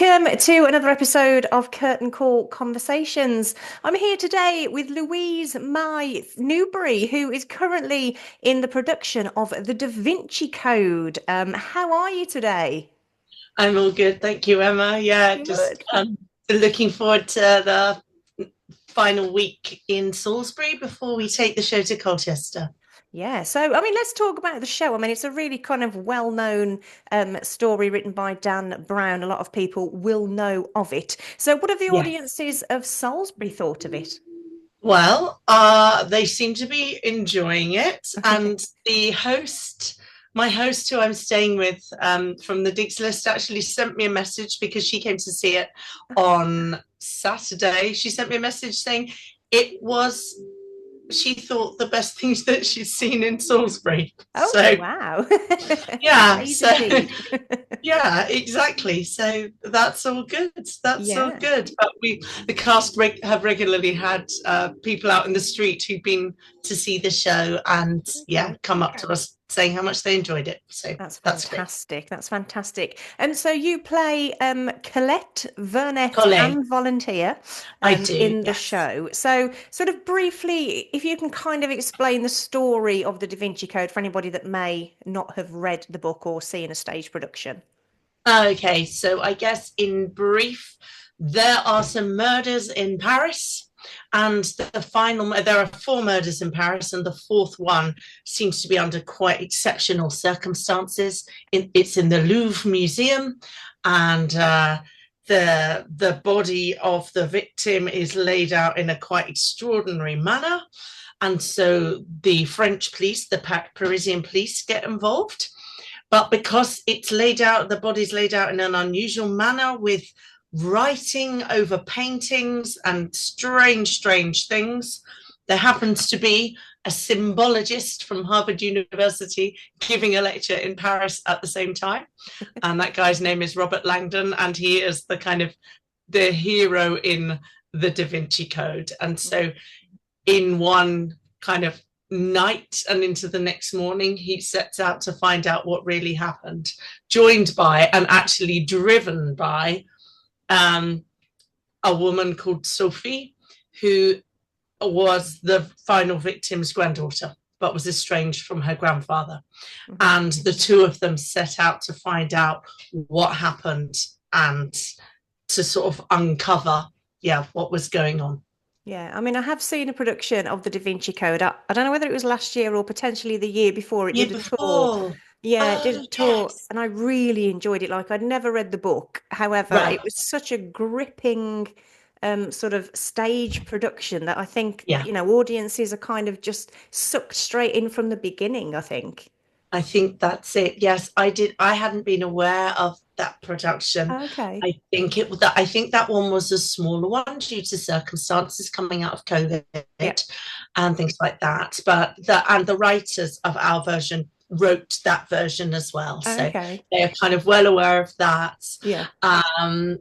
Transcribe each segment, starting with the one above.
Welcome to another episode of Curtain Call Conversations. I'm here today with Louise Mai Newberry, who is currently in the production of the Da Vinci Code. How are you today? I'm all good, thank you, Emma. Yeah, just Good. looking forward to the final week in Salisbury before we take the show to Colchester. Yeah, so let's talk about the show. It's a really kind of well-known story written by Dan Brown. A lot of people will know of it. So, what have the Yes. audiences of Salisbury thought of it? Well, they seem to be enjoying it, and my host, who I'm staying with from the Digs List, actually sent me a message because she came to see it on Saturday. She sent me a message saying it was she thought the best things that she'd seen in Salisbury. Oh, So wow. yeah, Praise so indeed. yeah, exactly. So that's all good. That's all Yeah. good. But the cast have regularly had people out in the street who've been to see the show and yeah, Okay. come up to us saying how much they enjoyed it. So That's that's great. fantastic. That's fantastic. And so you play Colette, Vernette, Colin, and Volunteer I do. in the Yes. show. So, sort of briefly, if you can kind of explain the story of the Da Vinci Code for anybody that may not have read the book or seen a stage production. Okay, so I guess in brief, there are some murders in Paris, and there are four murders in Paris, and the fourth one seems to be under quite exceptional circumstances. It's in the Louvre Museum, and the body of the victim is laid out in a quite extraordinary manner. And so the French police, the Parisian police, get involved. But because the body's laid out in an unusual manner with writing over paintings and strange things, there happens to be a symbologist from Harvard University giving a lecture in Paris at the same time. And that guy's name is Robert Langdon, and he is the hero in the Da Vinci Code. And so in one kind of night and into the next morning, he sets out to find out what really happened, joined by and actually driven by a woman called Sophie, who was the final victim's granddaughter, but was estranged from her grandfather. Mhm. And the two of them set out to find out what happened and to sort of uncover, yeah, what was going on. Yeah, I have seen a production of the Da Vinci Code. I don't know whether it was last year or potentially the year before. It Year did a tour. before. Yeah, it did a Oh, tour, yes. and I really enjoyed it. Like, I'd never read the book. However, it Right. was such a gripping sort of stage production that I think, Yeah. audiences are kind of just sucked straight in from the beginning, I think. I think that's it. Yes, I did. I hadn't been aware of that production. Okay. I think that one was a smaller one due to circumstances coming out of COVID Yeah. and things like that. But the writers of our version wrote that version as well. So Okay. they are kind of well aware of that. Yeah. Um,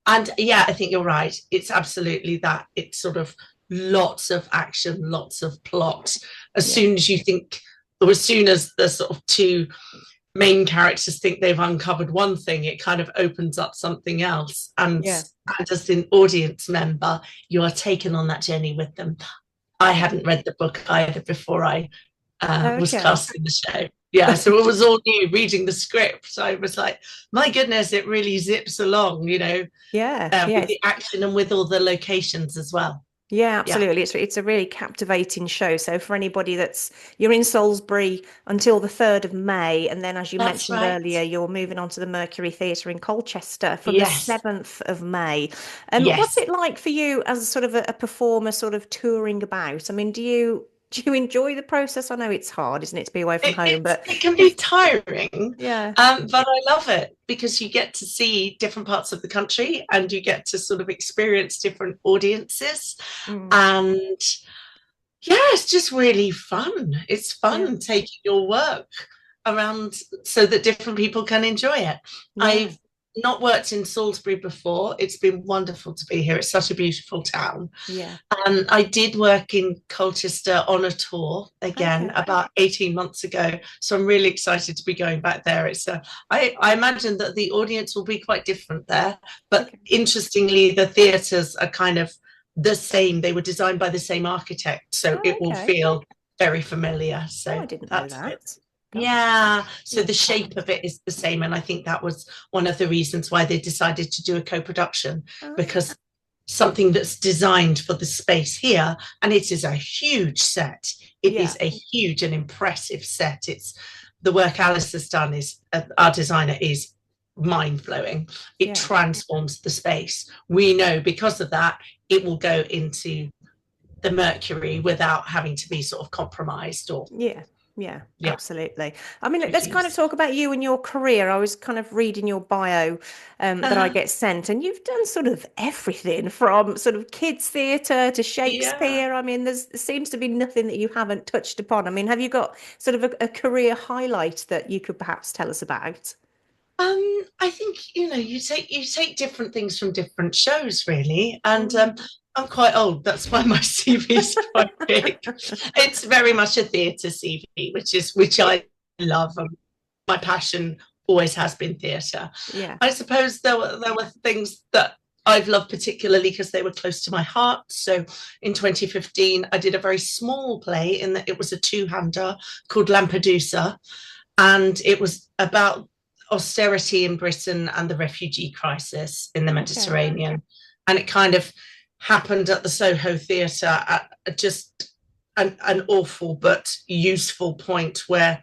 and yeah, I think you're right. It's absolutely that. It's sort of lots of action, lots of plot. As Yeah. soon as you think, or as soon as the sort of two main characters think they've uncovered one thing, it kind of opens up something else. Yeah. And as an audience member, you are taken on that journey with them. I hadn't read the book either before I was Okay. cast in the show. Yeah, so it was all new reading the script. So I was like, my goodness, it really zips along, Yeah. with Yeah. the action and with all the locations as well. Yeah, Yeah, absolutely. It's a really captivating show. So for anybody you're in Salisbury until the 3rd of May, and then as you that's mentioned right. earlier, you're moving on to the Mercury Theatre in Colchester from the Yes, 7th of May. What's yes. it like for you as sort of a performer sort of touring about? Do you enjoy the process? I know it's hard, isn't it, to be away from home, but It can be tiring, yeah. but I love it because you get to see different parts of the country and you get to sort of experience different audiences. Mm, And yeah, it's just really fun. It's yeah. fun taking your work around so that different people can enjoy it. Yeah. I've not worked in Salisbury before. It's been wonderful to be here. It's such a beautiful town. Yeah. And I did work in Colchester on a tour again Okay. about 18 months ago. So I'm really excited to be going back there. I imagine that the audience will be quite different there. But Okay. interestingly, the theatres are kind of the same. They were designed by the same architect. So Oh, it will okay. feel very familiar. Oh, So I didn't know that's it. that. Gosh. Yeah, so Yeah. the shape of it is the same, and I think that was one of the reasons why they decided to do a co-production, Oh, because something that's designed for the space here, and it is a huge set. It yeah. is a huge and impressive set. It's the work Alice has done is our designer is mind-blowing. It Yeah. transforms the space. We know because of that, it will go into the Mercury without having to be sort of compromised or Yeah. Yeah, yeah, absolutely. I mean, let's kind of reduced. talk about you and your career. I was kind of reading your bio that I get sent, and you've done sort of everything from sort of kids' theatre to Yeah. Shakespeare. I mean, there seems to be nothing that you haven't touched upon. I mean, have you got sort of a career highlight that you could perhaps tell us about? I think you take different things from different shows, really, and Mm. I'm quite old. That's why my CV is quite big. It's very much a theatre CV, which Yeah, I love. My passion always has been theatre. yeah. I suppose there were things that I've loved particularly because they were close to my heart. So in 2015, I did a very small play in that it was a two-hander called Lampedusa, and it was about austerity in Britain and the refugee crisis in the Okay. Mediterranean. And it kind of happened at the Soho Theatre at just an awful but useful point where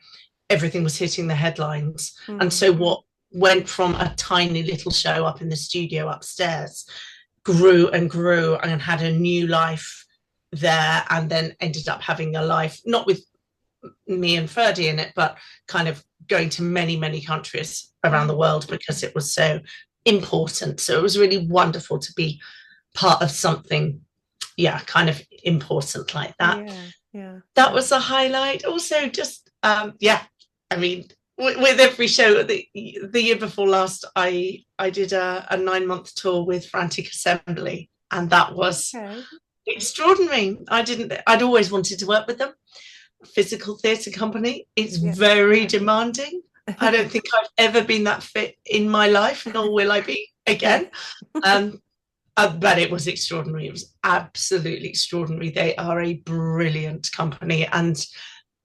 everything was hitting the headlines. And Mm. so what went from a tiny little show up in the studio upstairs grew and had a new life there, and then ended up having a life not with me and Ferdy in it, but kind of going to many, many countries around the Mm. world because it was so important. So it was really wonderful to be part of something, yeah, kind of important like that. Yeah, yeah. That was a highlight. Also, just yeah, I mean, with every show, the year before last, I did a 9 month tour with Frantic Assembly, and that was Okay. extraordinary. I'd always wanted to work with them. Physical theatre company. It's Yeah. very demanding. I don't think I've ever been that fit in my life, nor will I be again. Um, but it was extraordinary. It was absolutely extraordinary. They are a brilliant company, and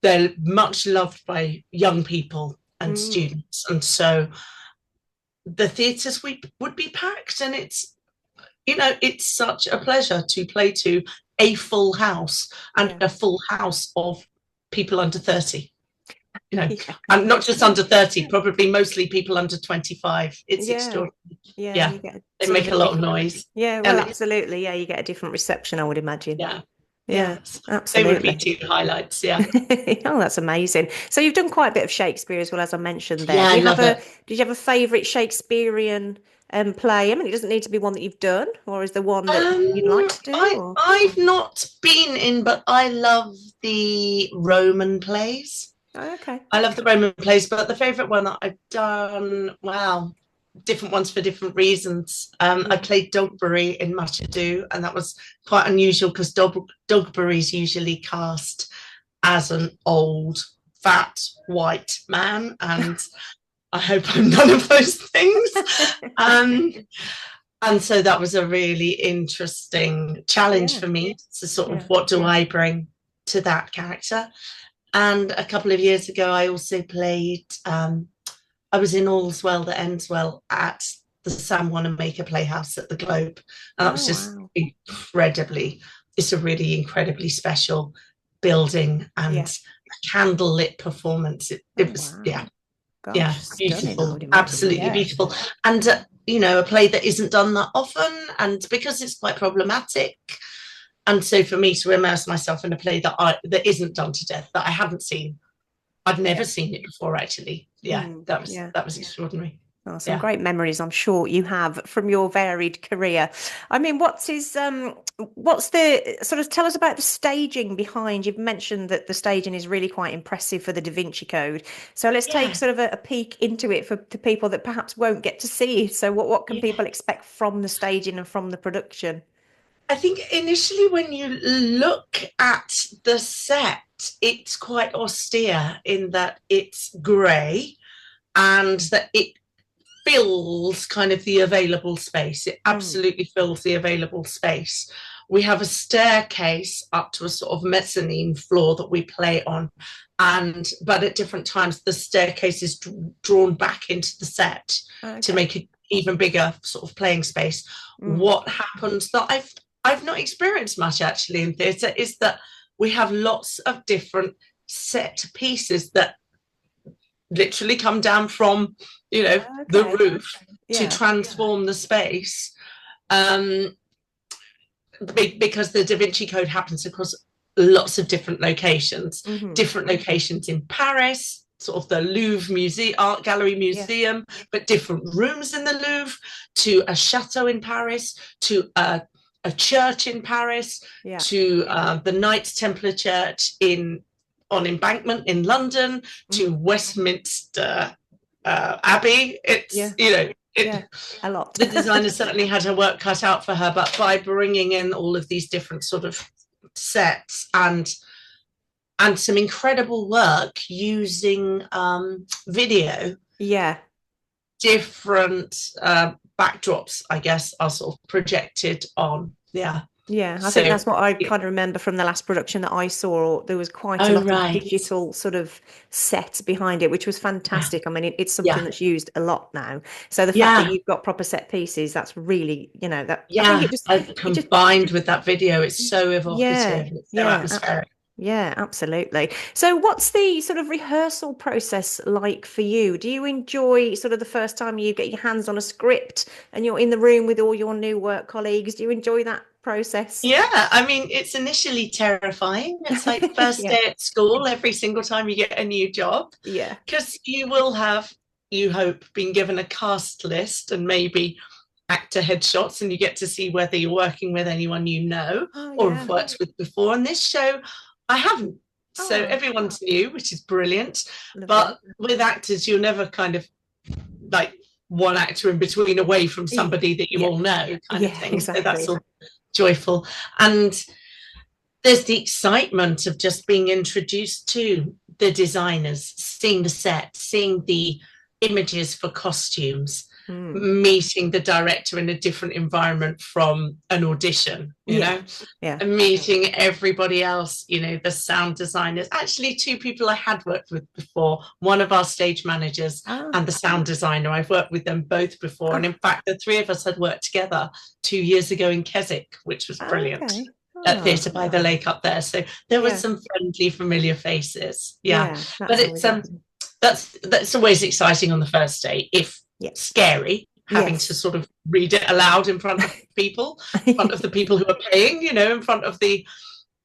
they're much loved by young people and Mm. students. And so the theatres would be packed, and it's such a pleasure to play to a full house and Yeah. a full house of people under 30, Yeah. and not just under 30, probably mostly people under 25. It's Yeah. extraordinary. Yeah. Yeah, You get they sort of make a a lot of different. noise. Yeah, well, And absolutely. Yeah, you get a different reception, I would imagine. yeah, Yeah, yes, they would be absolutely. two highlights. Yeah. Oh, that's amazing. So you've done quite a bit of Shakespeare as well, as I mentioned there. Yeah, I love it. Did you have a favourite Shakespearean play? I mean, it doesn't need to be one that you've done, or is there one that you'd like to do? Or I've not been in, but I love the Roman plays. oh, okay. I love the Roman plays, but the favourite one that I've done, wow, different ones for different reasons. I Yeah. played Dogberry in Much Ado, and that was quite unusual because Dogberry is usually cast as an old, fat, white man, and I hope I'm none of those things. Um, and so that was a really interesting challenge Yeah. for me to sort of Yeah. what do I bring to that character. And a couple of years ago, I also played, I was in All's Well That Ends Well at the Sam Wanamaker Playhouse at the Globe. And that was Oh, just wow. it's a really incredibly special building and Yeah. candlelit performance. Oh, It was, wow. yeah, yeah, Gosh, stunning, I beautiful, would imagine. absolutely Yeah. beautiful. And, a play that isn't done that often. And because it's quite problematic, and so for me to immerse myself in a play that isn't done to death, that I haven't seen, I've never Yeah. seen it before, actually. Yeah, Mm, that was yeah. that was extraordinary. Oh, some Yeah. great memories, I'm sure you have from your varied career. I mean, what's the sort of tell us about the staging behind? You've mentioned that the staging is really quite impressive for the Da Vinci Code. So let's take Yeah. sort of a peek into it for the people that perhaps won't get to see it. So what can Yeah. people expect from the staging and from the production? I think initially when you look at the set, it's quite austere in that it's grey and that it fills kind of the available space. It Mm. absolutely fills the available space. We have a staircase up to a sort of mezzanine floor that we play on. And but at different times the staircase is drawn back into the set to Okay. make it even bigger sort of playing space. Mm. What happens that I've not experienced much actually in theatre is that we have lots of different set pieces that literally come down from, the Okay. roof to Yeah. transform the space. Um, because the Da Vinci Code happens across lots of Hmm. different locations in Paris, sort of the Louvre Museum, Art Gallery Yeah. Museum, but different rooms in the Louvre, to a chateau in Paris, to a church in Paris, Yeah. to the Knights Templar Church on Embankment in London, to Mm. Westminster Abbey. Yeah. It's, Yeah. A lot. the designer certainly had her work cut out for her, but by bringing in all of these different sort of sets and some incredible work using video, Yeah. different backdrops, I guess, are sort of projected on. Yeah. Yeah, I think So, that's what I kind of remember from the last production that I saw. There was quite a oh, lot of right. digital sort of set behind it, which was fantastic. I mean, it's something Yeah. that's used a lot now. So the fact that Yeah. you've got proper set pieces, that's really, that I think Yeah. it just, Combined with that video, it's so yeah, evocative. It's so yeah, atmospheric. yeah, absolutely. So what's the sort of rehearsal process like for you? Do you enjoy sort of the first time you get your hands on a script and you're in the room with all your new work colleagues? Do you enjoy that process? Yeah, I mean, it's initially terrifying. It's like first Yeah. day at school every single time you get a new job, Yeah. because you will have, you hope, been given a cast list and maybe actor headshots, and you get to see whether you're working with anyone you know Oh or have yeah. worked with before. And this show, I haven't. So Oh, everyone's new, which is brilliant. lovely. But with actors, you're never kind of like one actor in between away from Y- somebody that you Yeah. all know, kind of Yeah, thing. So that's exactly. all joyful. And there's the excitement of just being introduced to the designers, seeing the set, seeing the images for costumes, Mm. meeting the director in a different environment from an audition, Yeah. Yeah. and meeting everybody else, the sound designers. Actually, two people I had worked with before, one of our stage managers Ah. and the sound designer. I've worked with them both before. And in Ah. fact, the three of us had worked together 2 years ago in Keswick, which was brilliant, Okay. at Ah. Theatre by the Lake up there. So there was Yeah. some friendly, familiar faces. Yeah. Yeah. But That's it's always exciting. that's always exciting on the first day, if Yeah. scary, having to Yes. sort of read it aloud in front of people, in front of the people who are paying, in front of the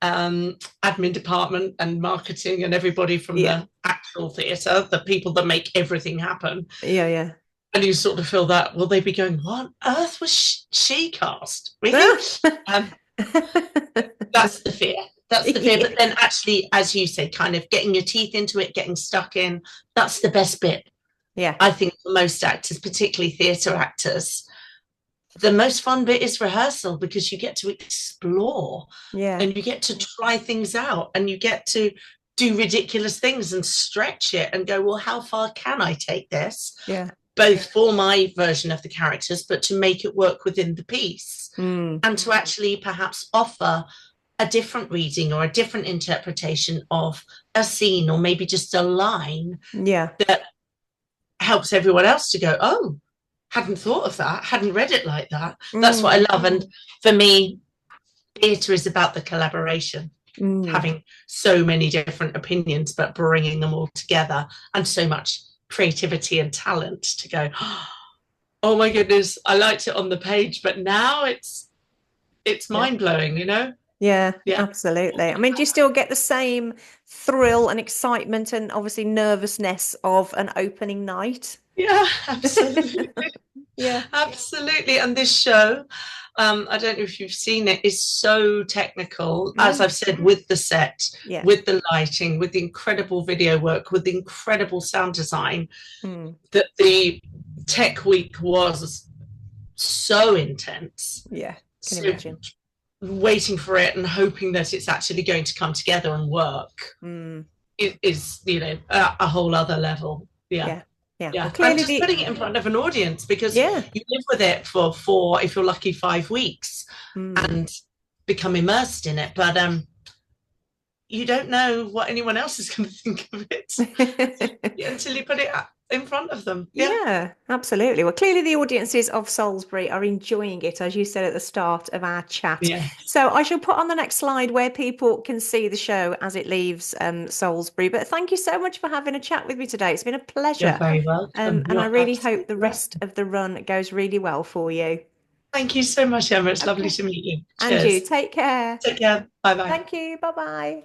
admin department and marketing and everybody from Yeah. the actual theatre, the people that make everything happen. Yeah. Yeah. And you sort of feel that, will they be going, what on earth was she cast? Really? Um, that's the fear. That's the fear. Yeah. But then actually, as you say, kind of getting your teeth into it, getting stuck in, that's the best bit. Yeah. I think for most actors, particularly theatre actors, the most fun bit is rehearsal, because you get to explore Yeah. and you get to try things out and you get to do ridiculous things and stretch it and go, well, how far can I take this? Yeah. Both for my version of the characters, but to make it work within the piece, Mm. and to actually perhaps offer a different reading or a different interpretation of a scene, or maybe just a line Yeah. that helps everyone else to go, oh, hadn't thought of that, hadn't read it like that. That's what I Mm. love. And for me, theatre is about the collaboration, Mm. having so many different opinions, but bringing them all together, and so much creativity and talent to go, oh my goodness, I liked it on the page, but now it's Yeah. mind-blowing. Yeah, Yeah. absolutely. I mean, do you still get the same thrill and excitement and obviously nervousness of an opening night? Yeah, absolutely. Yeah. Absolutely. And this show, I don't know if you've seen it, is so technical, as Mm, I've said, with the set, yeah. with the lighting, with the incredible video work, with the incredible sound design, Mm, that the tech week was so intense. yeah. Can So imagine. waiting for it and hoping that it's actually going to come together and work Mm, is, a whole other level. Yeah. yeah. Yeah. Well, Yeah, and clearly just putting it in front of an audience, because yeah. you live with it for 4, if you're lucky, 5 weeks, Mm. and become immersed in it. But you don't know what anyone else is going to think of it until you put it in front of them. Yeah, Yeah, absolutely. Well, clearly the audiences of Salisbury are enjoying it, as you said at the start of our chat. yeah. So I shall put on the next slide where people can see the show as it leaves Salisbury. But thank you so much for having a chat with me today. It's been a You're pleasure. very welcome. And I You're really hope absolutely the welcome. rest of the run goes really well for you. Thank you so much, Emma. It's lovely Okay. to meet you. And you Cheers. take care. Take care. Bye bye. Thank you. Bye bye.